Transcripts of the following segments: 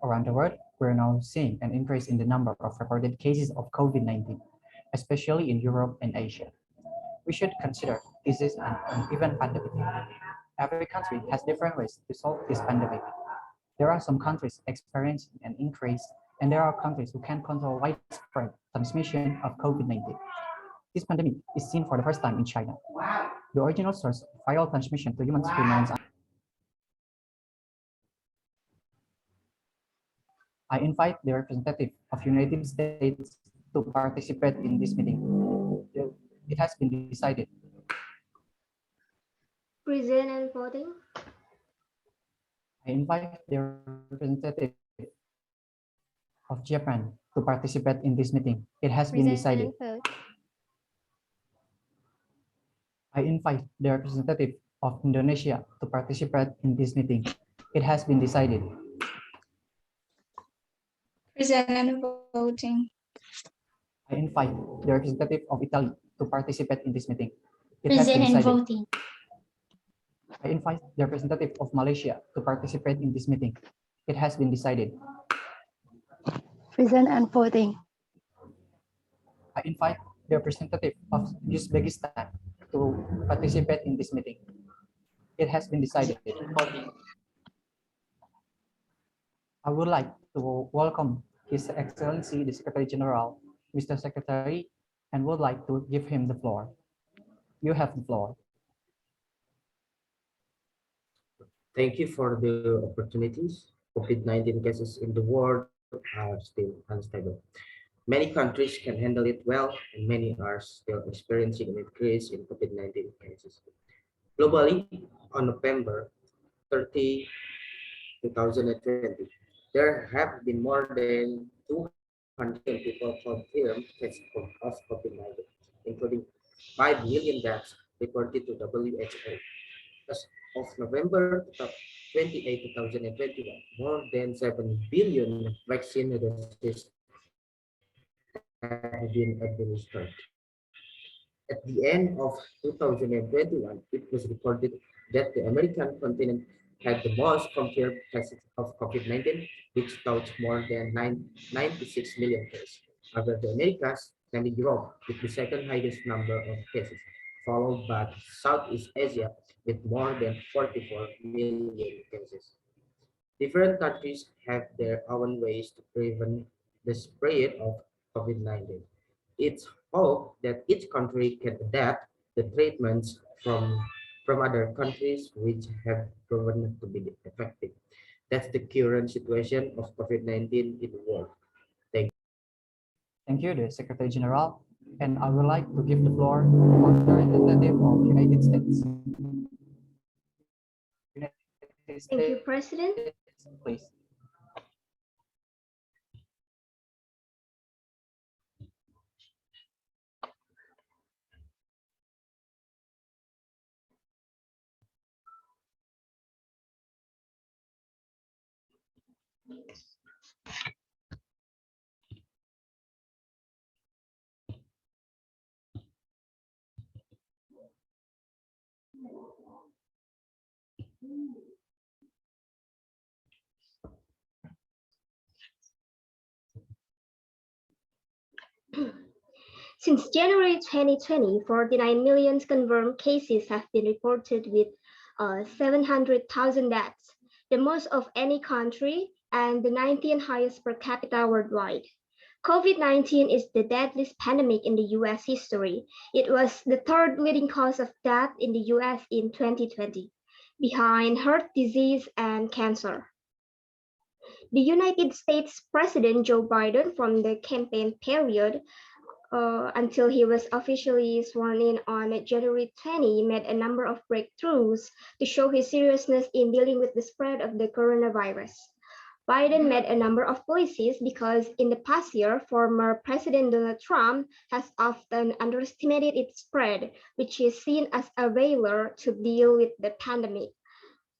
Around the world, we're now seeing an increase in the number of reported cases of COVID-19, especially in Europe and Asia. We should consider this is an uneven pandemic. Every country has different ways to solve this pandemic. There are some countries experiencing an increase, and there are countries who can control widespread transmission of COVID-19. This pandemic is seen for the first time in China. The original source of viral transmission to humans remains. I invite the representative of United States to participate in this meeting. It has been decided. Present and voting. I invite the representative of Japan to participate in this meeting. It has been decided. I invite the representative of Indonesia to participate in this meeting. It has been decided. Present and voting. I invite the representative of Italy to participate in this meeting. It Present has been and decided. voting. I invite the representative of Malaysia to participate in this meeting. It has been decided. Present and voting. I invite the representative of Uzbekistan to participate in this meeting. It has been decided. I would like to welcome His Excellency the Secretary General, Mr. Secretary, and would like to give him the floor. You have the floor. Thank you for the opportunities. COVID-19 cases in the world are still unstable. Many countries can handle it well, and many are still experiencing an increase in COVID-19 cases. Globally, on November 30, 2020, there have been more than 200 people confirmed cases of COVID-19, including 5 million deaths reported to WHO. As of November 28, 2021, more than 7 billion vaccine doses have been administered. At the end of 2021, it was reported that the American continent had the most confirmed cases of COVID-19, which touched more than 96 million cases. Other the Americas and Europe with the second highest number of cases, followed by Southeast Asia with more than 44 million cases. Different countries have their own ways to prevent the spread of COVID-19. It's hoped that each country can adapt the treatments from other countries which have proven to be effective. That's the current situation of COVID-19 in the world. Thank you, the Secretary General. And I would like to give the floor to the representative of United States. United States, Thank you, President. please. Since January 2020, 49 million confirmed cases have been reported with 700,000 deaths, the most of any country and the 19th highest per capita worldwide. COVID-19 is the deadliest pandemic in the US history. It was the third leading cause of death in the US in 2020, behind heart disease and cancer. The United States President Joe Biden, from the campaign period until he was officially sworn in on January 20, made a number of breakthroughs to show his seriousness in dealing with the spread of the coronavirus. Biden made a number of policies because in the past year, former President Donald Trump has often underestimated its spread, which is seen as a failure to deal with the pandemic.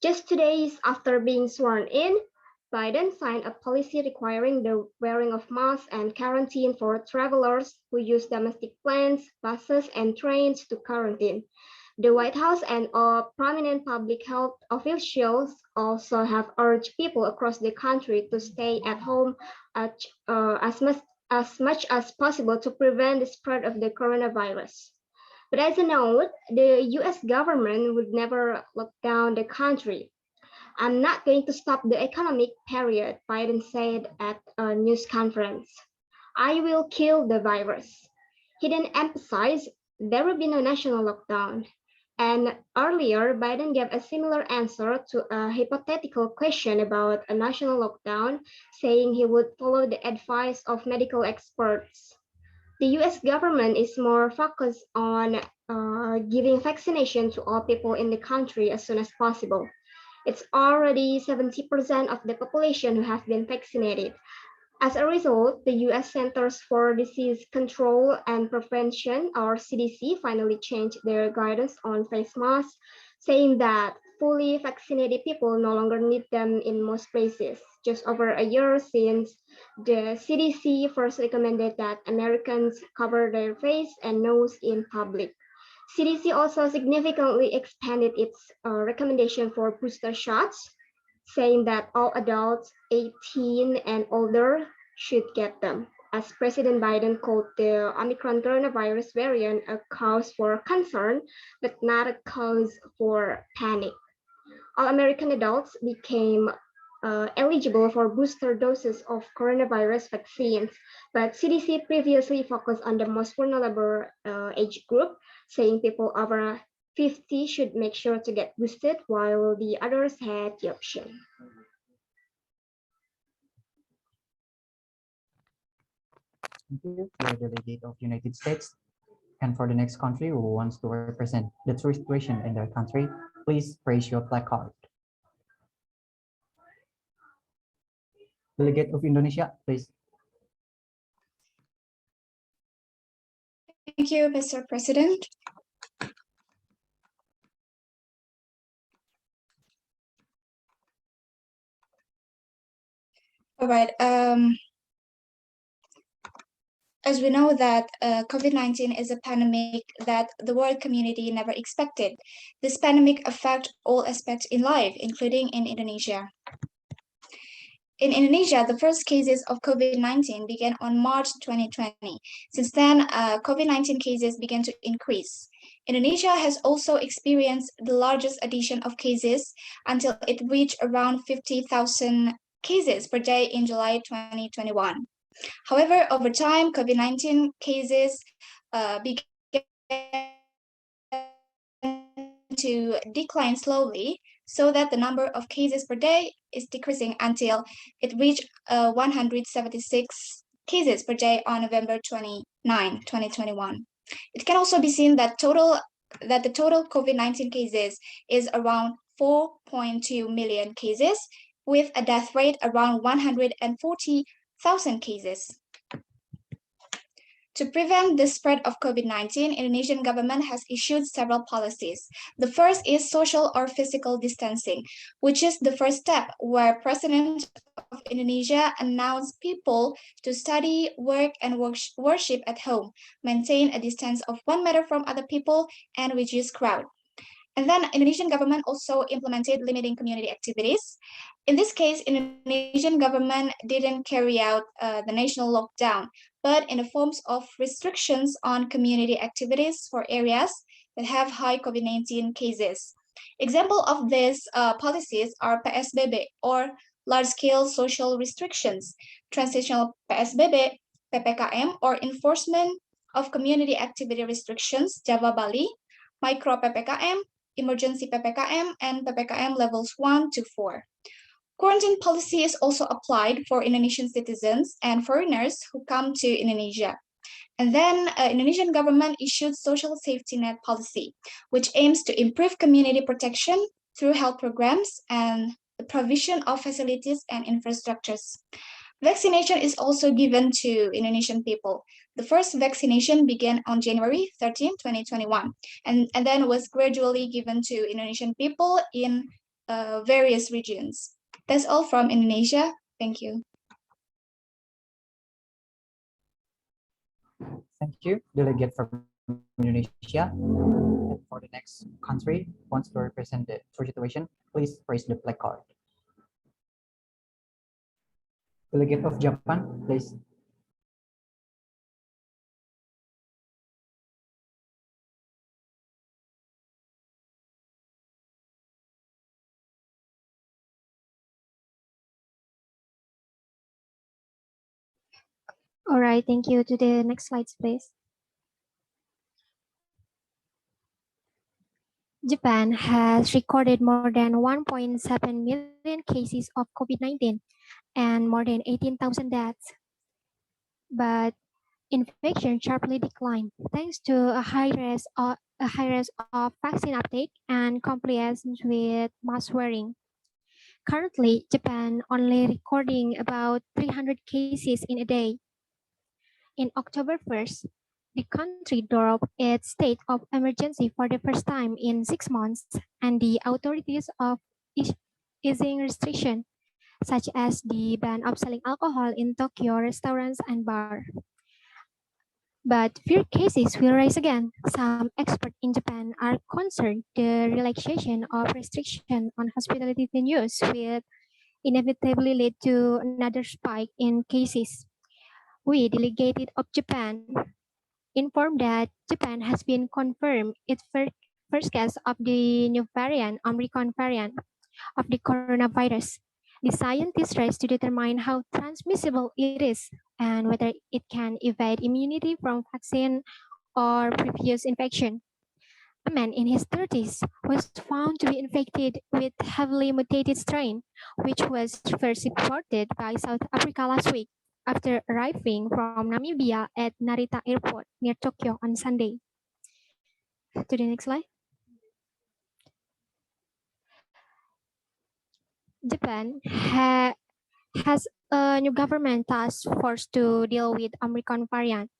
Just 2 days after being sworn in, Biden signed a policy requiring the wearing of masks and quarantine for travelers who use domestic planes, buses, and trains to quarantine. The White House and all prominent public health officials also have urged people across the country to stay at home at, as much as possible to prevent the spread of the coronavirus. But as a note, the US government would never lock down the country. I'm not going to stop the economic period, Biden said at a news conference. I will kill the virus. He then emphasized there will be no national lockdown. And earlier, Biden gave a similar answer to a hypothetical question about a national lockdown, saying he would follow the advice of medical experts. The US government is more focused on giving vaccination to all people in the country as soon as possible. It's already 70% of the population who have been vaccinated. As a result, the US Centers for Disease Control and Prevention, or CDC, finally changed their guidance on face masks, saying that fully vaccinated people no longer need them in most places. Just over a year since the CDC first recommended that Americans cover their face and nose in public. CDC also significantly expanded its recommendation for booster shots, saying that all adults 18 and older should get them, as President Biden called the Omicron coronavirus variant a cause for concern, but not a cause for panic. All American adults became eligible for booster doses of coronavirus vaccines, but CDC previously focused on the most vulnerable age group, saying people over 50 should make sure to get boosted while the others had the option. Thank you, the delegate of United States. And for the next country who wants to represent the true situation in their country, please raise your placard. Delegate of Indonesia, please. Thank you, Mr. President. All right. As we know that COVID-19 is a pandemic that the world community never expected. This pandemic affects all aspects in life, including in Indonesia. In Indonesia, the first cases of COVID-19 began on March 2020. Since then, COVID-19 cases began to increase. Indonesia has also experienced the largest addition of cases until it reached around 50,000 cases per day in July 2021. However, over time, COVID-19 cases began to decline slowly, so that the number of cases per day is decreasing until it reached 176 cases per day on November 29, 2021. It can also be seen that the total COVID-19 cases is around 4.2 million cases, with a death rate around 140,000 cases. To prevent the spread of COVID-19, Indonesian government has issued several policies. The first is social or physical distancing, which is the first step where President of Indonesia announced people to study, work, and worship at home, maintain a distance of 1 meter from other people, and reduce crowd. And then Indonesian government also implemented limiting community activities. In this case, Indonesian government didn't carry out the national lockdown, but in the forms of restrictions on community activities for areas that have high COVID-19 cases. Example of these policies are PSBB, or large-scale social restrictions, transitional PSBB, PPKM, or enforcement of community activity restrictions, Java Bali, micro PPKM, emergency PPKM, and PPKM levels 1 to 4. Quarantine policy is also applied for Indonesian citizens and foreigners who come to Indonesia. And then Indonesian government issued social safety net policy, which aims to improve community protection through health programs and the provision of facilities and infrastructures. Vaccination is also given to Indonesian people. The first vaccination began on January 13, 2021, and then was gradually given to Indonesian people in various regions. That's all from Indonesia. Thank you. Thank you, delegate from Indonesia. And for the next country wants to represent the situation, please raise the flag card. Delegate of Japan, please. All right, thank you. To the next slides, please. Japan has recorded more than 1.7 million cases of COVID-19 and more than 18,000 deaths. But infection sharply declined thanks to a high rate of vaccine uptake and compliance with mask wearing. Currently, Japan only recording about 300 cases in a day. In October 1st, the country dropped its state of emergency for the first time in 6 months, and the authorities of easing restrictions, such as the ban of selling alcohol in Tokyo restaurants and bars. But fear cases will rise again. Some experts in Japan are concerned the relaxation of restriction on hospitality venues will inevitably lead to another spike in cases. We, delegated of Japan, informed that Japan has been confirmed its first case of the new variant, Omicron variant of the coronavirus. The scientists race to determine how transmissible it is and whether it can evade immunity from vaccine or previous infection. A man in his 30s was found to be infected with heavily mutated strain, which was first reported by South Africa last week after arriving from Namibia at Narita Airport near Tokyo on Sunday. To the next slide. Japan has a new government task force to deal with Omicron variant.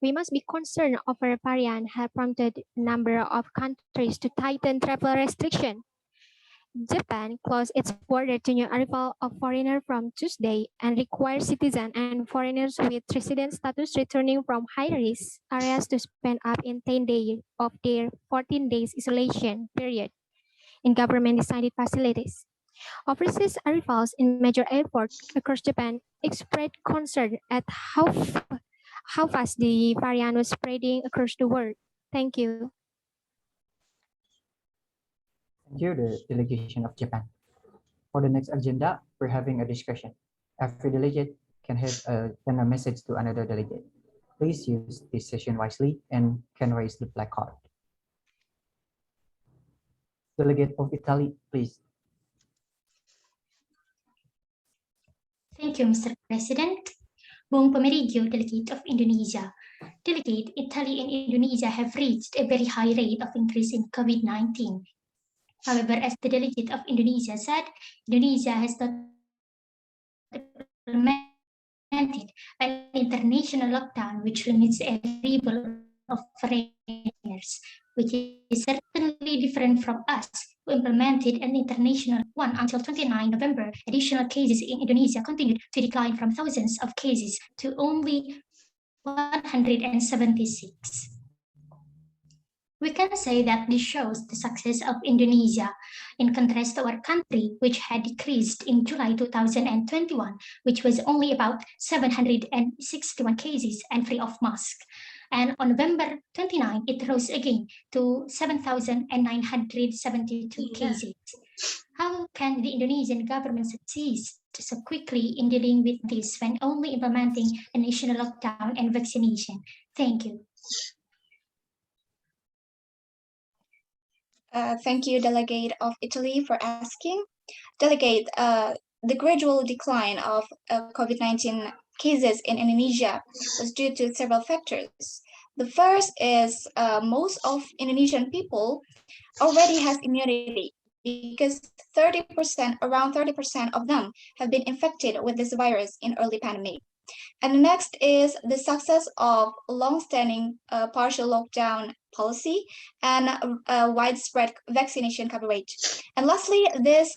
We must be concerned over variant have prompted a number of countries to tighten travel restriction. Japan closed its border to new arrival of foreigners from Tuesday and requires citizens and foreigners with resident status returning from high-risk areas to spend up in 10 days of their 14 days isolation period in government-decided facilities. Overseas arrivals in major airports across Japan expressed concern at how fast the variant was spreading across the world. Thank you. Thank you, the delegation of Japan. For the next agenda, we're having a discussion. Every delegate can send a message to another delegate. Please use this session wisely and can raise the flag card. Delegate of Italy, please. Thank you, Mr. President. Buong Pomeriggio, Delegate of Indonesia. Delegate, Italy and Indonesia have reached a very high rate of increase in COVID-19. However, as the delegate of Indonesia said, Indonesia has not implemented an international lockdown which limits the arrival of foreigners, which is certainly different from us, who implemented an international one until 29 November. Additional cases in Indonesia continued to decline from thousands of cases to only 176. We can say that this shows the success of Indonesia in contrast to our country, which had decreased in July 2021, which was only about 761 cases and free of mask. And on November 29, it rose again to 7,972 cases. How can the Indonesian government succeed so quickly in dealing with this when only implementing a national lockdown and vaccination? Thank you. Thank you, Delegate of Italy, for asking. Delegate, the gradual decline of COVID-19 cases in Indonesia was due to several factors. The first is most of Indonesian people already has immunity because around 30% of them have been infected with this virus in early pandemic. And the next is the success of long-standing partial lockdown policy and widespread vaccination coverage. And lastly, this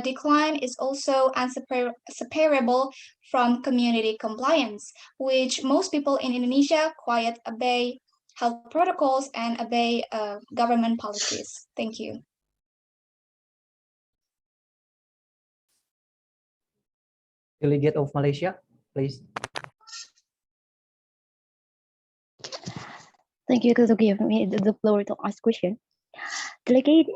decline is also inseparable from community compliance, which most people in Indonesia quiet obey health protocols, and obey government policies. Thank you. Delegate of Malaysia, please. Thank you to give me the floor to ask question. Delegate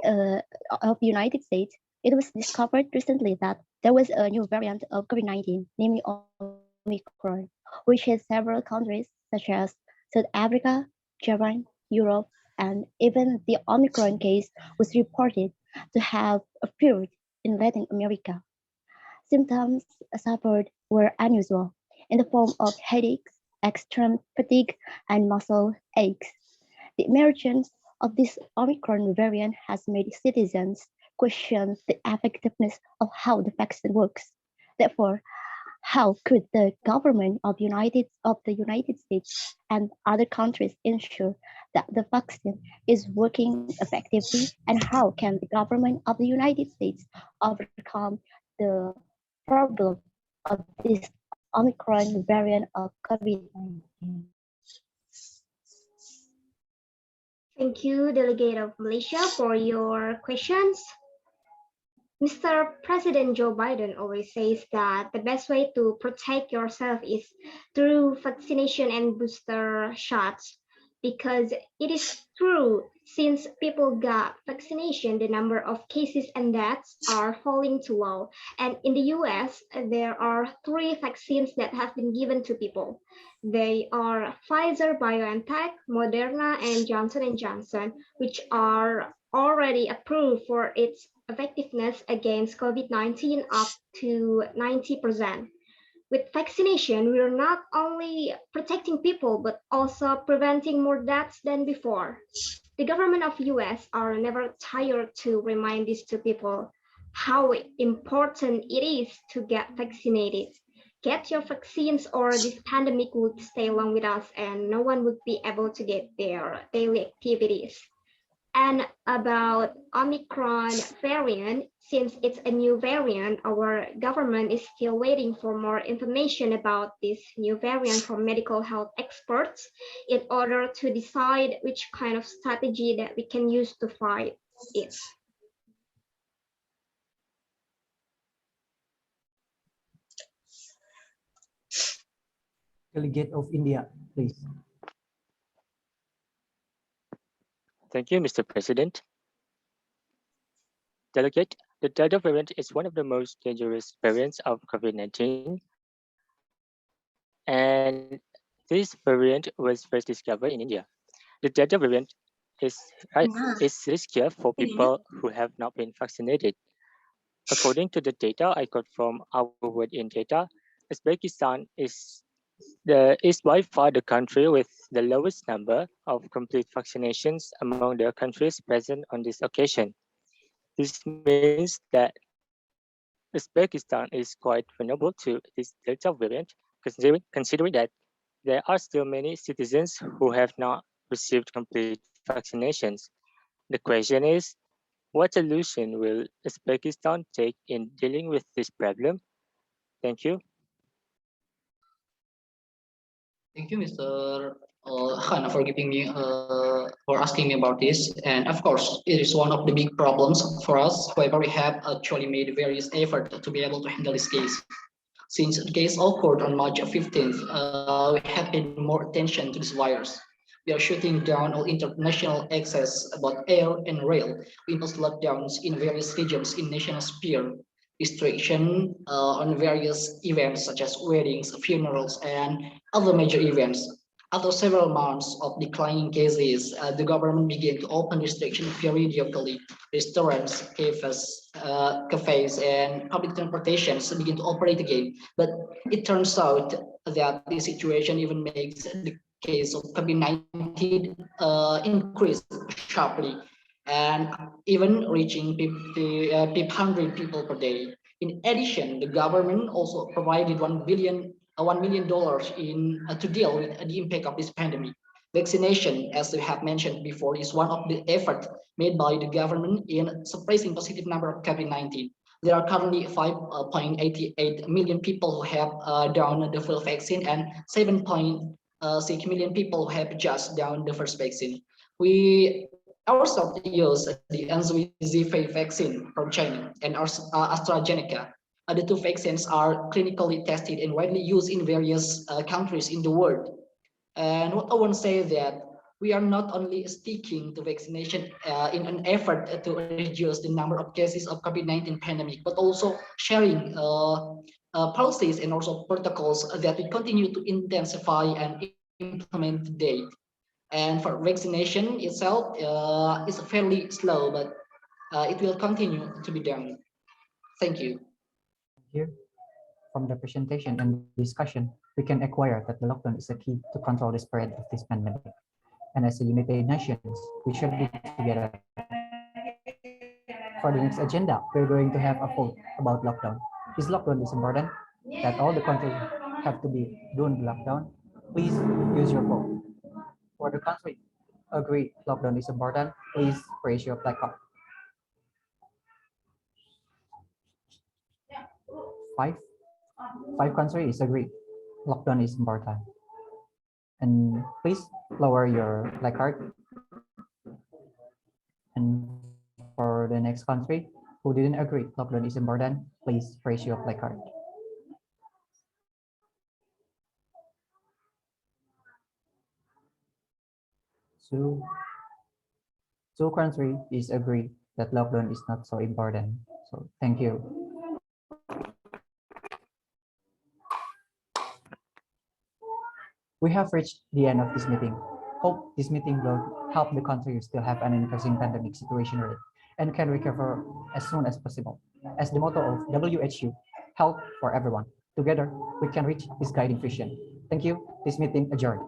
of United States, it was discovered recently that there was a new variant of COVID-19, namely Omicron, which hit several countries such as South Africa, Japan, Europe, and even the Omicron case was reported to have appeared in Latin America. Symptoms suffered were unusual in the form of headaches, extreme fatigue, and muscle aches. The emergence of this Omicron variant has made citizens question the effectiveness of how the vaccine works. Therefore, how could the government of the United States and other countries ensure that the vaccine is working effectively, and how can the government of the United States overcome the problem of this Omicron variant of COVID-19? Thank you, Delegate of Malaysia, for your questions. Mr. President Joe Biden always says that the best way to protect yourself is through vaccination and booster shots, because it is true, since people got vaccination, the number of cases and deaths are falling too low. And in the US, there are 3 vaccines that have been given to people. They are Pfizer, BioNTech, Moderna, and Johnson & Johnson, which are already approved for its effectiveness against COVID-19 up to 90%. With vaccination, we're not only protecting people, but also preventing more deaths than before. The government of US are never tired to remind this to people how important it is to get vaccinated. Get your vaccines or this pandemic would stay along with us and no one would be able to get their daily activities. And about Omicron variant, since it's a new variant, our government is still waiting for more information about this new variant from medical health experts in order to decide which kind of strategy that we can use to fight it. Delegate of India, please. Thank you, Mr. President. Delegate, the Delta variant is one of the most dangerous variants of COVID-19. And this variant was first discovered in India. The Delta variant is riskier for people who have not been vaccinated. According to the data I got from our Word in Data, Uzbekistan is by far the country with the lowest number of complete vaccinations among the countries present on this occasion. This means that Uzbekistan is quite vulnerable to this Delta variant, considering that there are still many citizens who have not received complete vaccinations. The question is, what solution will Uzbekistan take in dealing with this problem? Thank you. Thank you, Mr. Khan, for giving me for asking me about this. And of course, it is one of the big problems for us. However, we have actually made various efforts to be able to handle this case. Since the case occurred on March 15th, we have paid more attention to this virus. We are shutting down all international access about air and rail. We impose lockdowns in various regions in national sphere, restriction on various events such as weddings, funerals, and other major events. After several months of declining cases, the government began to open restrictions periodically. Restaurants, cafes, and public transportations begin to operate again. But it turns out that the situation even makes the case of COVID-19 increase sharply, and even reaching 500 people per day. In addition, the government also provided $1 million in to deal with the impact of this pandemic. Vaccination, as we have mentioned before, is one of the efforts made by the government in suppressing positive number of COVID-19. There are currently 5.88 million people who have done the full vaccine, and 6 million people have just done the first vaccine. We ourselves use the NZV vaccine from China and AstraZeneca. The two vaccines are clinically tested and widely used in various countries in the world. And what I want to say that we are not only sticking to vaccination in an effort to reduce the number of cases of COVID-19 pandemic, but also sharing policies and also protocols that we continue to intensify and implement today. And for vaccination itself is fairly slow, but it will continue to be done. Thank you. Here, from the presentation and discussion, we can acquire that the lockdown is a key to control the spread of this pandemic. And as a United Nations, we should be together. For the next agenda, we're going to have a vote about lockdown. Is lockdown is important? That all the countries have to be doing the lockdown? Please use your vote. For the country, agree lockdown is important. Please raise your placard. Five. Five countries agree lockdown is important. And please lower your placard. And for the next country who didn't agree lockdown is important, please raise your placard. So, two countries is agree that lockdown is not so important. So thank you. We have reached the end of this meeting. Hope this meeting will help the country still have an increasing pandemic situation rate and can recover as soon as possible. As the motto of WHO, health for everyone. Together, we can reach this guiding vision. Thank you. This meeting adjourned.